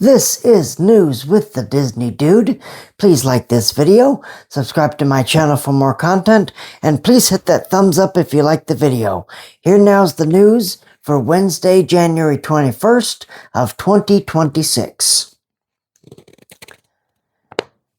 This is News with the Disney Dude. Please like this video, subscribe to my channel for more content, and please hit that thumbs up if you like the video. Here now's the news for Wednesday, January 21st of 2026.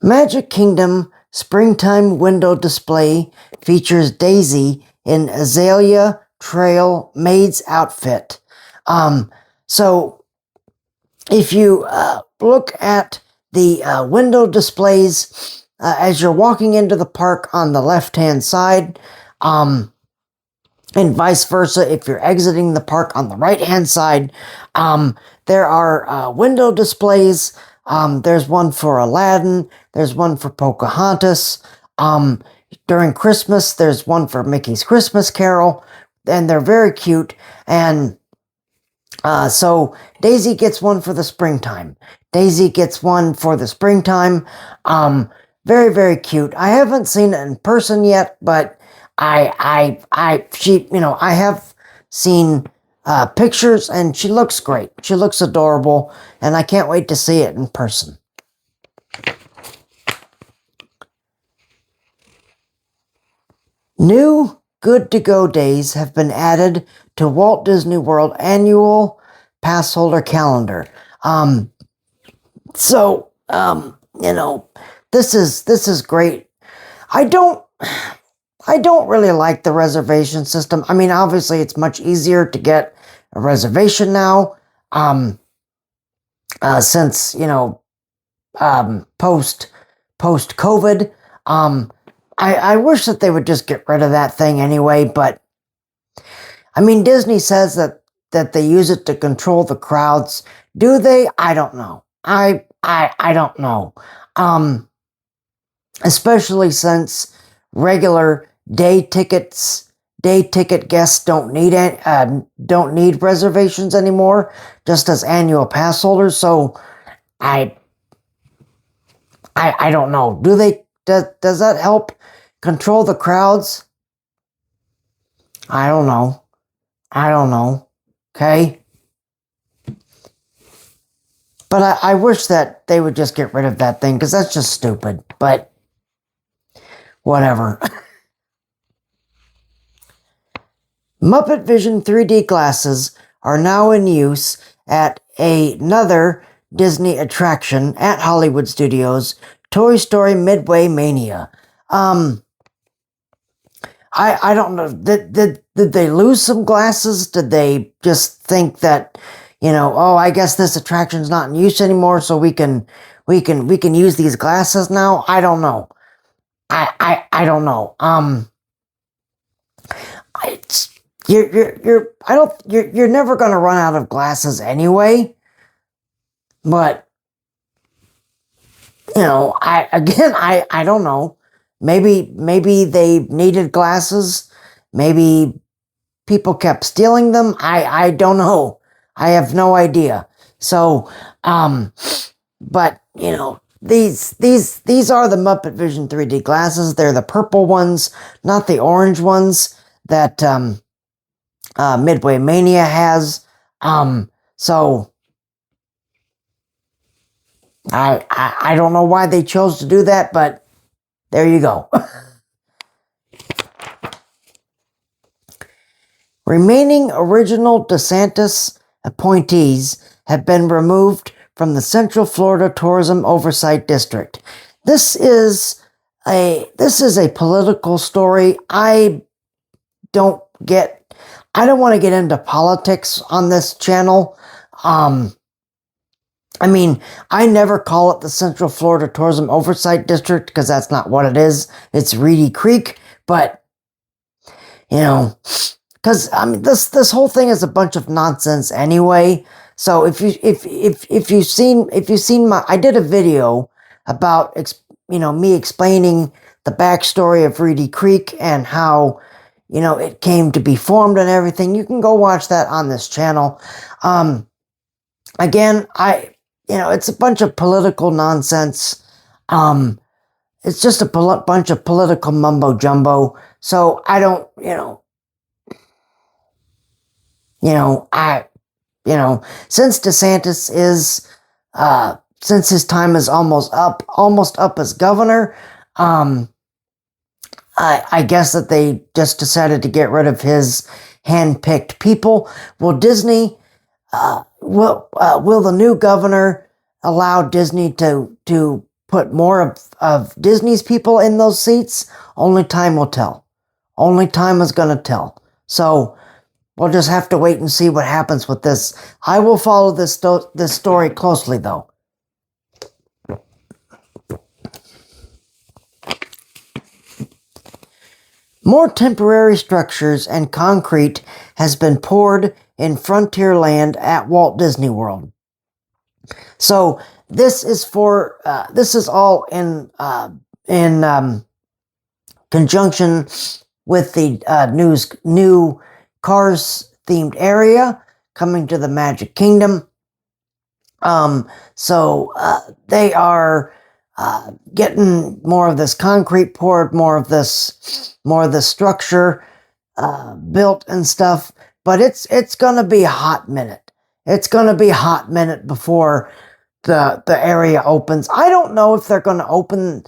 Magic Kingdom Springtime Window Display features Daisy in Azalea Trail Maid's outfit. If you look at the window displays as you're walking into the park on the left-hand side, and vice versa, if you're exiting the park on the right-hand side, there are window displays. There's one for Aladdin. There's one for Pocahontas. During Christmas, there's one for Mickey's Christmas Carol, and they're very cute. And so Daisy gets one for the springtime. Very, very cute. I haven't seen it in person yet, but I have seen pictures, and she looks great. She looks adorable, and I can't wait to see it in person. New Good to Go days have been added to Walt Disney World annual pass holder calendar. This is great. I don't really like the reservation system. I mean, obviously it's much easier to get a reservation now, since, post-COVID. I wish that they would just get rid of that thing anyway, but I mean, Disney says that they use it to control the crowds. Do they? I don't know. I don't know. Especially since regular day ticket guests don't need reservations anymore, just as annual pass holders. So I don't know. Does that help control the crowds? I don't know. Okay? But I wish that they would just get rid of that thing, because that's just stupid. But whatever. Muppet Vision 3D glasses are now in use at another Disney attraction at Hollywood Studios, Toy Story Midway Mania. I don't know. Did they lose some glasses? Did they just think that, I guess this attraction's not in use anymore, so we can use these glasses now? I don't know. I don't know. You're never gonna run out of glasses anyway. But I don't know. Maybe they needed glasses. Maybe people kept stealing them. I don't know. I have no idea. So, but these are the Muppet Vision 3D glasses. They're the purple ones, not the orange ones that Midway Mania has. So I don't know why they chose to do that, but there you go. Remaining original DeSantis appointees have been removed from the Central Florida Tourism Oversight District. This is a political story. I don't want to get into politics on this channel. I mean, I never call it the Central Florida Tourism Oversight District, because that's not what it is. It's Reedy Creek. But, because I mean, this whole thing is a bunch of nonsense anyway. So if you've seen I did a video about me explaining the backstory of Reedy Creek and how it came to be formed and everything. You can go watch that on this channel. Again, it's a bunch of political nonsense. It's just a bunch of political mumbo jumbo. So I don't, since DeSantis is since his time is almost up as governor, I guess that they just decided to get rid of his hand-picked people. Will Disney, will the new governor allow Disney to put more of Disney's people in those seats? Only time will tell. Only time is going to tell. So we'll just have to wait and see what happens with this. I will follow this story closely, though. More temporary structures and concrete has been poured in Frontierland at Walt Disney World. So this is all in conjunction with the new Cars themed area coming to the Magic Kingdom. So they are getting more of this concrete poured, more of this structure built and stuff. But it's gonna be a hot minute. It's gonna be a hot minute before the area opens. I don't know if they're gonna open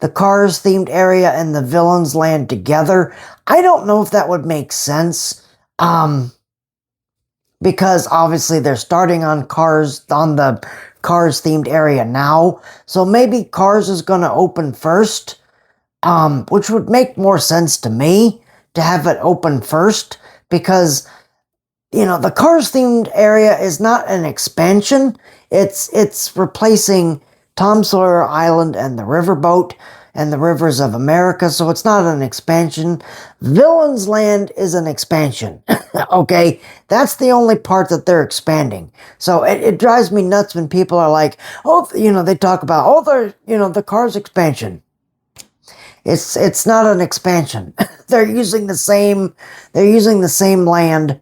the Cars themed area and the Villains Land together. I don't know if that would make sense. Because obviously they're starting on the Cars themed area now. So maybe Cars is going to open first, which would make more sense to me to have it open first, because, the Cars themed area is not an expansion. It's replacing Tom Sawyer Island and the Riverboat and the Rivers of America, so it's not an expansion. Villains Land is an expansion. Okay, that's the only part that they're expanding. So it drives me nuts when people are like, they talk about, the Cars expansion. It's not an expansion. They're using the same land.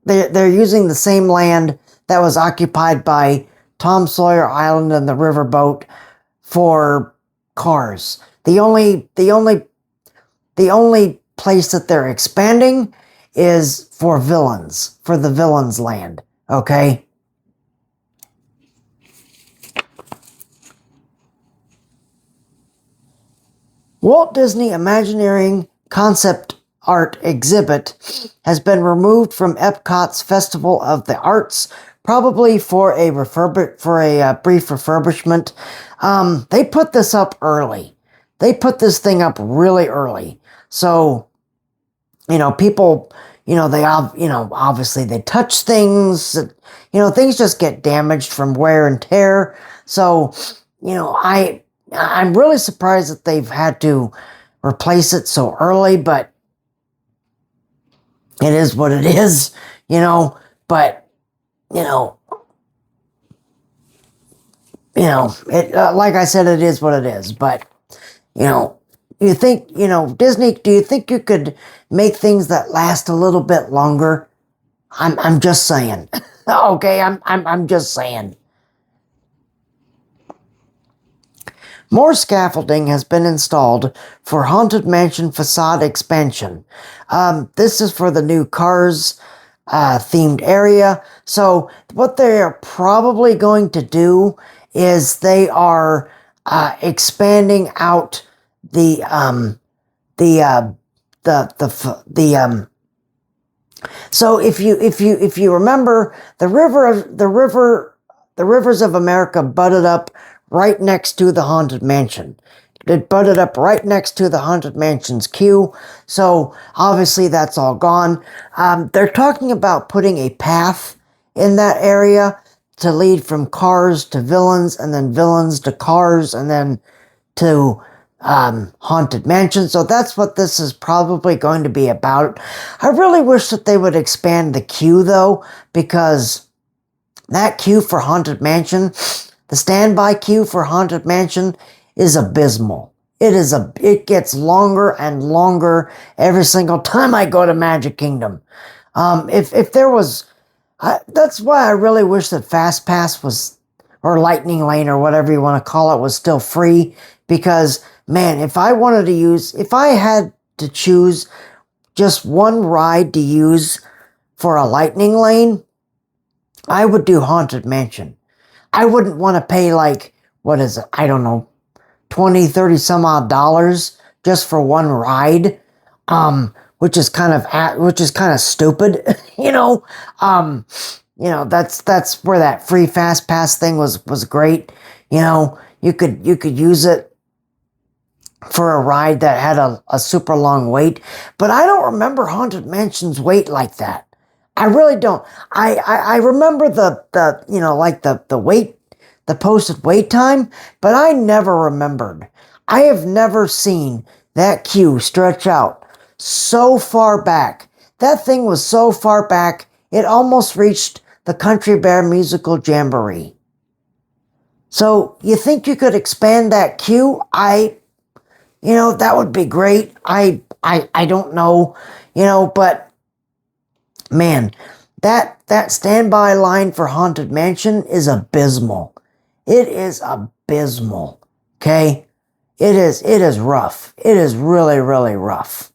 They're using the same land that was occupied by Tom Sawyer Island and the Riverboat for Cars. The only place that they're expanding is for the Villains Land. Okay? Walt Disney Imagineering Concept Art exhibit has been removed from Epcot's Festival of the Arts, probably for a brief refurbishment. They put this up early. They put this thing up really early. So, people, obviously they touch things. Things just get damaged from wear and tear. So, I'm really surprised that they've had to replace it so early, but it is what it is, but, like I said, it is what it is, but, you think, Disney, do you think you could make things that last a little bit longer? I'm just saying. Okay, I'm just saying. More scaffolding has been installed for Haunted Mansion facade expansion. This is for the new Cars themed area. So what they are probably going to do is they are expanding out so if you remember, the Rivers of America butted up right next to the Haunted Mansion. It butted up right next to the Haunted Mansion's queue. So obviously that's all gone. They're talking about putting a path in that area to lead from Cars to Villains, and then Villains to Cars, and then to Haunted Mansion. So that's what this is probably going to be about. I really wish that they would expand the queue, though, because that queue for Haunted Mansion, the standby queue for Haunted Mansion, is abysmal. It gets longer and longer every single time I go to Magic Kingdom. If there was, that's why I really wish that Fast Pass was, or Lightning Lane, or whatever you want to call it, was still free. Because, man, if I had to choose just one ride to use for a Lightning Lane, I would do Haunted Mansion. I wouldn't want to pay like, what is it? I don't know, 20, 30 some odd dollars just for one ride. Which is kind of stupid, you know. Um, that's where that free fast pass thing was great. You know, you could use it for a ride that had a super long wait, but I don't remember Haunted Mansion's wait like that. I really don't. I remember the like the wait, the posted wait time, but I never remembered. I have never seen that queue stretch out so far back. That thing was so far back, it almost reached the Country Bear Musical Jamboree. So you think you could expand that queue? That would be great. I don't know, but man, that standby line for Haunted Mansion is abysmal. It is abysmal. Okay? It is rough. It is really, really rough.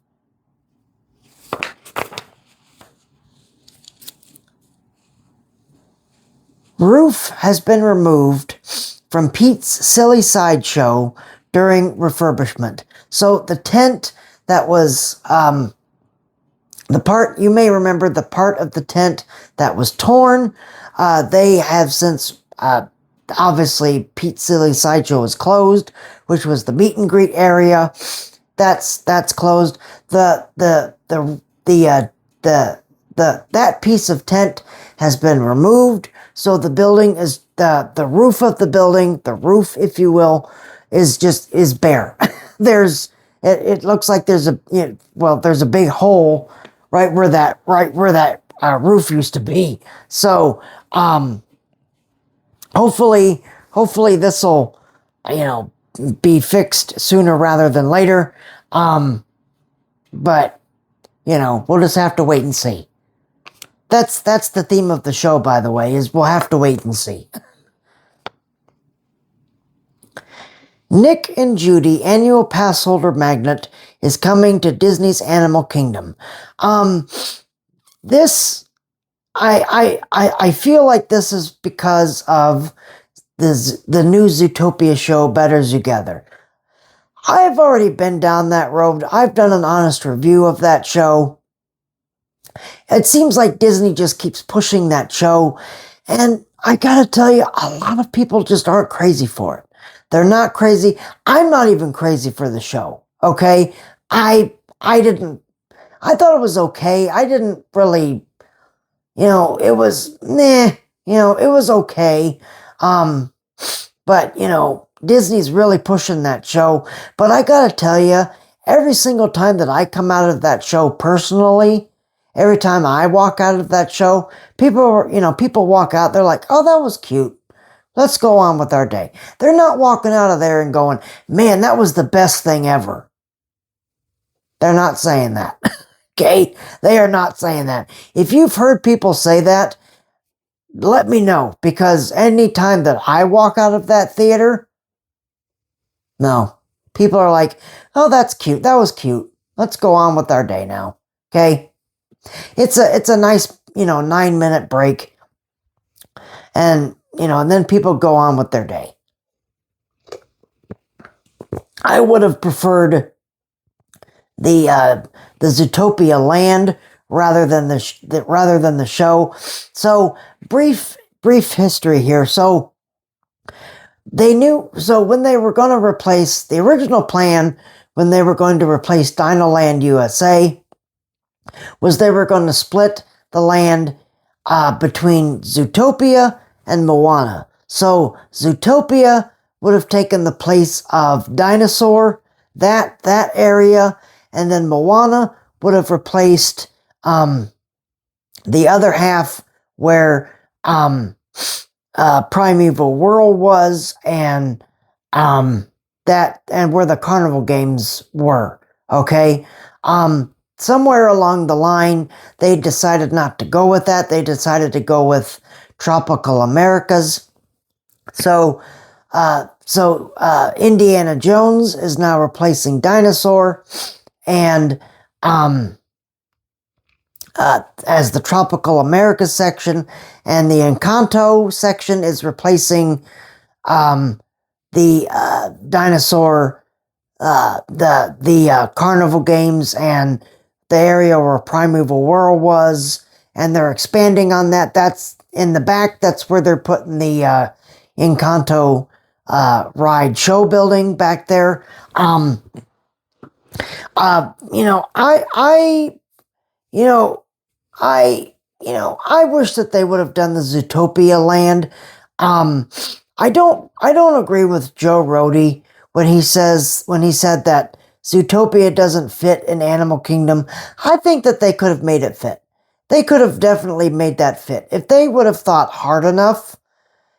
Roof has been removed from Pete's Silly Sideshow during refurbishment. So the tent that was, you may remember the part of the tent that was torn. They have since, obviously, Pete's Silly Sideshow is closed, which was the meet and greet area. That's closed. That piece of tent has been removed. So the building is the roof of the building, the roof, if you will, is bare. It looks like there's a big hole right where that roof used to be. So hopefully this will be fixed sooner rather than later. But we'll just have to wait and see. That's the theme of the show, by the way, is we'll have to wait and see. Nick and Judy annual pass holder magnet is coming to Disney's Animal Kingdom. This I feel like this is because of the new Zootopia show, Better Together. I've already been down that road. I've done an honest review of that show. It seems like Disney just keeps pushing that show, and I gotta tell you, a lot of people just aren't crazy for it. They're not crazy. I'm not even crazy for the show, okay? I thought it was okay. I didn't really, it was, it was okay. But, Disney's really pushing that show. But I gotta tell you, every single time that I come out of that show personally, every time I walk out of that show, people walk out, they're like, oh, that was cute. Let's go on with our day. They're not walking out of there and going, man, that was the best thing ever. They're not saying that. Okay? They are not saying that. If you've heard people say that, let me know. Because any time that I walk out of that theater, no. People are like, oh, that's cute. That was cute. Let's go on with our day now. Okay? It's a nice, 9-minute break. And, and then people go on with their day. I would have preferred the Zootopia land rather than the show. So brief history here. So when they were going to replace the original plan, when they were going to replace Dinoland USA, was they were going to split the land between Zootopia and Moana. So Zootopia would have taken the place of Dinosaur, that area, and then Moana would have replaced the other half where Primeval World was, and where the carnival games were. Okay. Somewhere along the line, they decided not to go with that. They decided to go with Tropical Americas. So Indiana Jones is now replacing Dinosaur, and as the Tropical America section, and the Encanto section is replacing the dinosaur, the carnival games and the area where Primeval World was, and they're expanding on that. That's in the back. That's where they're putting the Encanto ride show building back there. I wish that they would have done the Zootopia land. I don't agree with Joe Rody when he said that Zootopia doesn't fit in Animal Kingdom. I think that they could have made it fit. They could have definitely made that fit. If they would have thought hard enough,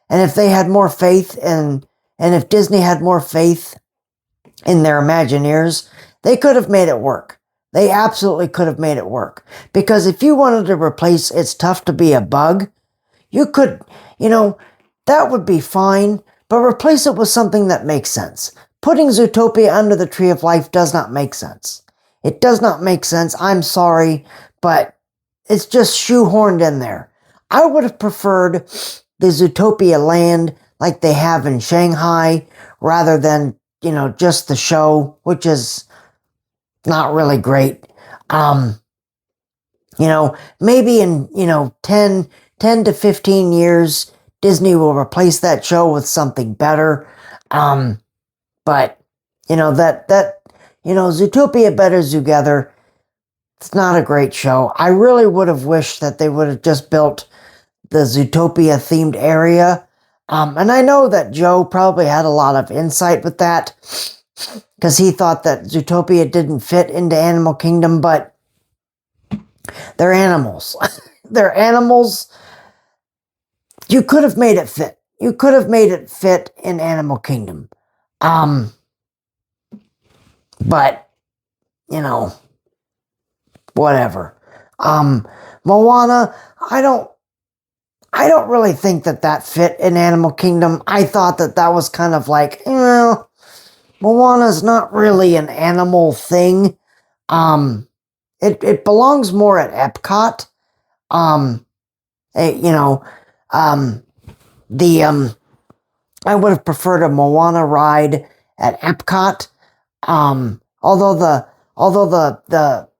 and if they had more faith and if Disney had more faith in their Imagineers, they could have made it work. They absolutely could have made it work. Because if you wanted to replace It's Tough to Be a Bug, you could, that would be fine, but replace it with something that makes sense. Putting Zootopia under the Tree of Life does not make sense. It does not make sense. I'm sorry, but it's just shoehorned in there. I would have preferred the Zootopia land like they have in Shanghai rather than, just the show, which is not really great. Maybe in, 10 to 15 years, Disney will replace that show with something better. But, Zootopia Better Together, it's not a great show. I really would have wished that they would have just built the Zootopia themed area. And I know that Joe probably had a lot of insight with that because he thought that Zootopia didn't fit into Animal Kingdom, but they're animals. They're animals. You could have made it fit. You could have made it fit in Animal Kingdom. But, whatever. Moana, I don't really think that fit in Animal Kingdom. I thought that was kind of like, Moana's not really an animal thing. It belongs more at Epcot. I would have preferred a Moana ride at Epcot. Although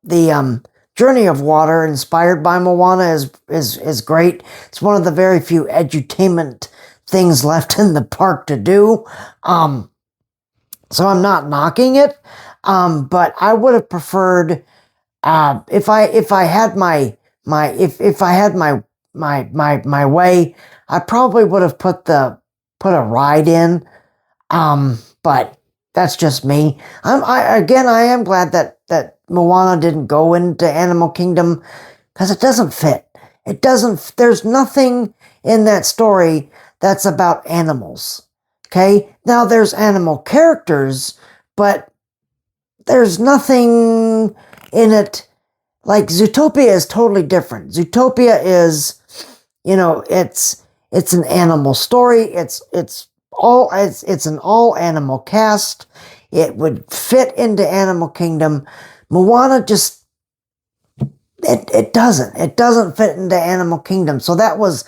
the Journey of Water inspired by Moana is great. It's one of the very few edutainment things left in the park to do. So I'm not knocking it. But I would have preferred if I had my way, I probably would have put a ride in. But that's just me. I am glad that Moana didn't go into Animal Kingdom because it doesn't fit. There's nothing in that story that's about animals. Okay? Now there's animal characters, but there's nothing in it. Like Zootopia is totally different. Zootopia is, it's an animal story. It's an all animal cast. It would fit into Animal Kingdom. Moana just it doesn't fit into Animal Kingdom. So that was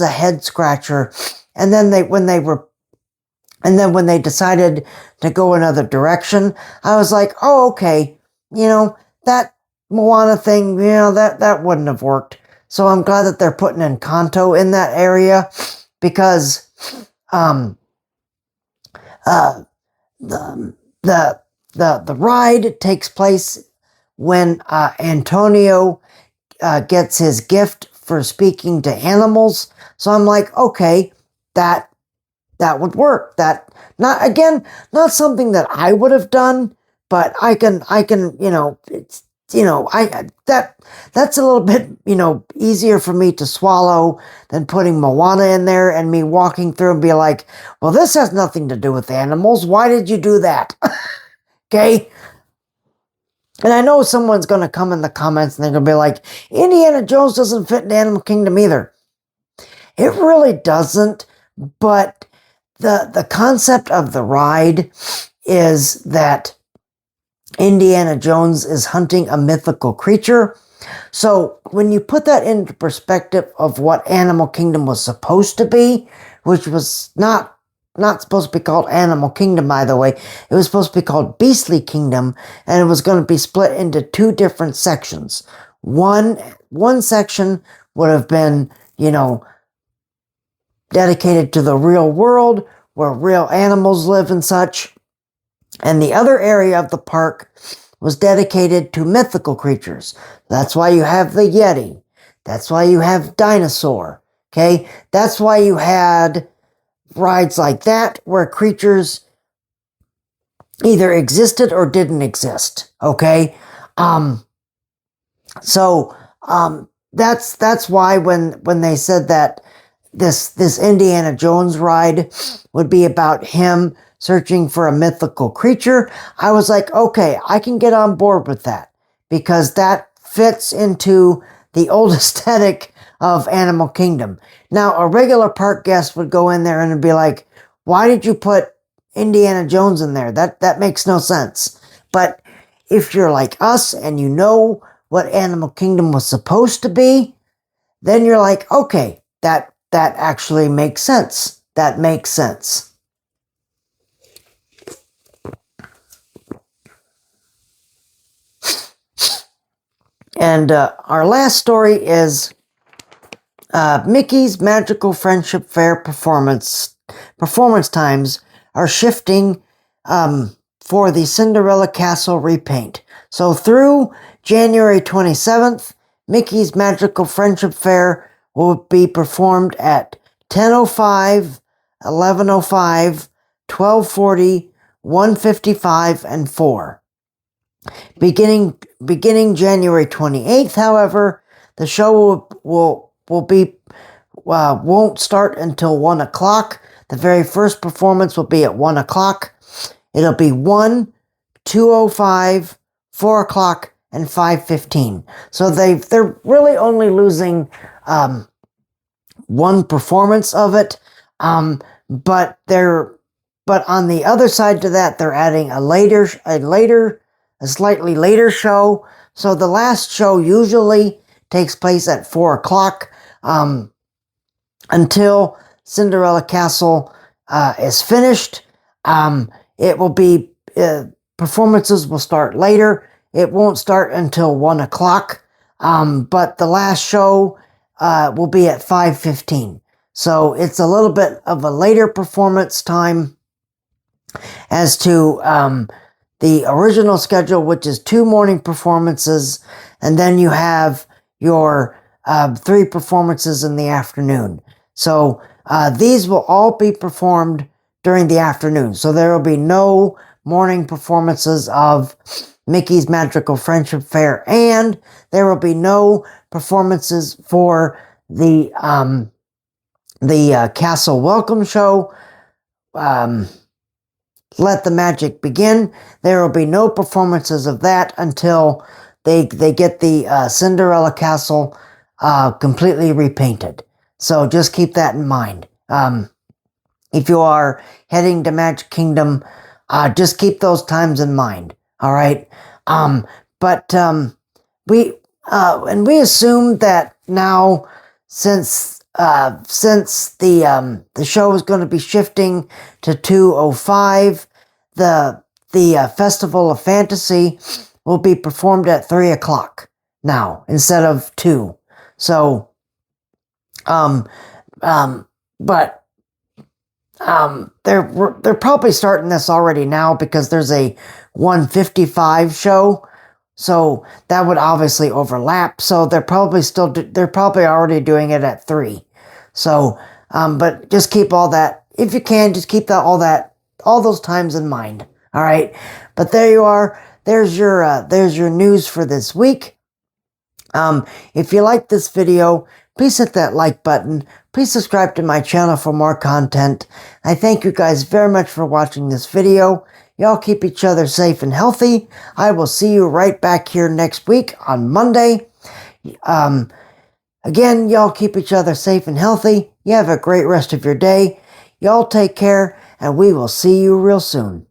a head scratcher. And then when they decided to go another direction, I was like, oh, okay, that Moana thing, that wouldn't have worked. So I'm glad that they're putting Encanto in that area because the ride takes place when Antonio gets his gift for speaking to animals. So I'm like, okay, that would work. That not something that I would have done, but I can it's that's a little bit easier for me to swallow than putting Moana in there and me walking through and be like, well, this has nothing to do with animals. Why did you do that? Okay. And I know someone's going to come in the comments and they're going to be like, Indiana Jones doesn't fit in Animal Kingdom either. It really doesn't, but the concept of the ride is that Indiana Jones is hunting a mythical creature, So when you put that into perspective of what Animal Kingdom was supposed to be, which was not supposed to be called Animal Kingdom, by the way. It was supposed to be called Beastly Kingdom, and it was going to be split into two different sections. One section would have been, dedicated to the real world, where real animals live and such. And the other area of the park was dedicated to mythical creatures. That's why you have the Yeti. That's why you have Dinosaur. Okay? That's why you had rides like that where creatures either existed or didn't exist. Okay? That's why when they said that this Indiana Jones ride would be about him searching for a mythical creature, I was like, okay, I can get on board with that because that fits into the old aesthetic of Animal Kingdom. Now, a regular park guest would go in there and be like, why did you put Indiana Jones in there? That makes no sense. But if you're like us and you know what Animal Kingdom was supposed to be, then you're like, okay, that actually makes sense. That makes sense. And our last story is Mickey's Magical Friendship Fair performance times are shifting for the Cinderella Castle repaint. So through January 27th, Mickey's Magical Friendship Fair will be performed at 10:05, 11:05, 12:40, 1:55, and 4. Beginning January 28th, however, the show won't start until 1 o'clock. The very first performance will be at 1 o'clock. It'll be 1, 2:05, 4 o'clock, and 5:15. So they're really only losing one performance of it. But on the other side to that, they're adding a slightly later show. So the last show usually takes place at 4 o'clock until Cinderella Castle is finished. It will be, performances will start later. It won't start until 1 o'clock. But the last show will be at 5:15. So it's a little bit of a later performance time as to the original schedule, which is 2 morning performances, and then you have your 3 performances in the afternoon. So these will all be performed during the afternoon. So there will be no morning performances of Mickey's Magical Friendship Fair, and there will be no performances for the Castle Welcome Show. Let the Magic Begin. There will be no performances of that until they get the Cinderella Castle completely repainted. So just keep that in mind. If you are heading to Magic Kingdom, just keep those times in mind. All right. We assume that now, since the show is going to be shifting to 2:05, the Festival of Fantasy will be performed at 3 o'clock now instead of 2. So, they're probably starting this already now because there's a 1:55 show. So that would obviously overlap. So they're probably already doing it at 3. So, but just keep all that, if you can, just keep all those times in mind. All right. But there you are. There's your news for this week. If you like this video, please hit that like button. Please subscribe to my channel for more content. I thank you guys very much for watching this video. Y'all keep each other safe and healthy. I will see you right back here next week on Monday. Again, y'all keep each other safe and healthy. You have a great rest of your day. Y'all take care, and we will see you real soon.